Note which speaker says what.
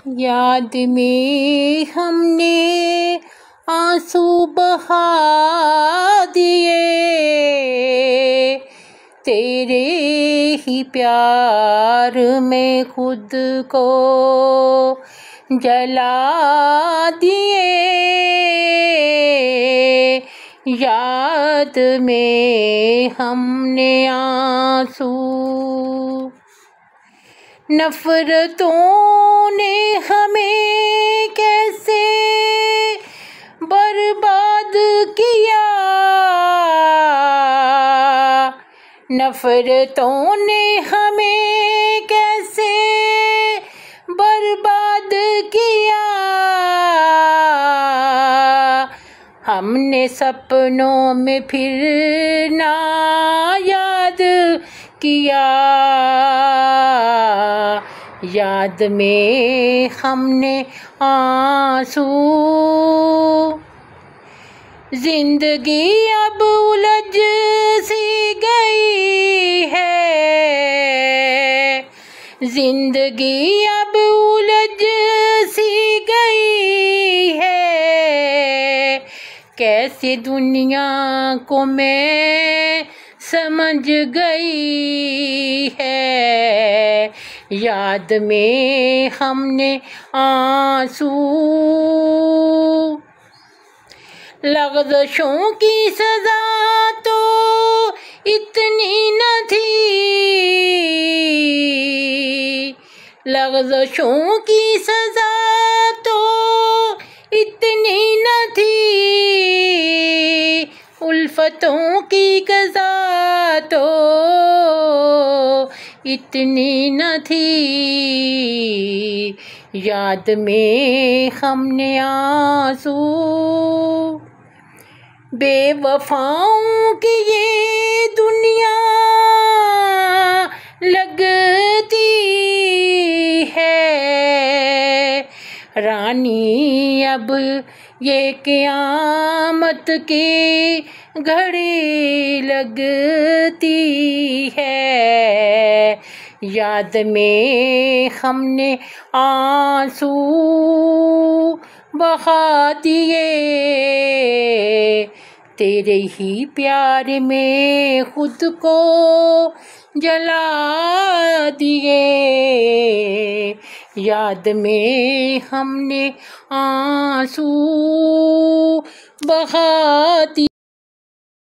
Speaker 1: याद में हमने आंसू बहा दिए, तेरे ही प्यार में खुद को जला दिए। याद में हमने आंसू, नफरतों ने हमें कैसे बर्बाद किया, नफरतों ने हमें कैसे बर्बाद किया। हमने सपनों में फिर ना याद किया, याद में हमने आंसू। जिंदगी अब उलझ सी गई है, जिंदगी अब उलझ सी गई है। कैसे दुनिया को मैं समझ गई है। याद में हमने आंसू, लग़ज़शों की सज़ा तो इतनी न थी, लग़ज़शों की सज़ा तो इतनी न थी। उल्फतों की क़ज़ा तो इतनी न थी। याद में हमने आंसू, बेवफाओं की ये दुनिया लगती है। रानी अब ये क़यामत की घड़ी लगती है। याद में हमने आंसू बहा दिए, तेरे ही प्यार में खुद को जला दिए। याद में हमने आंसू बहा दिए।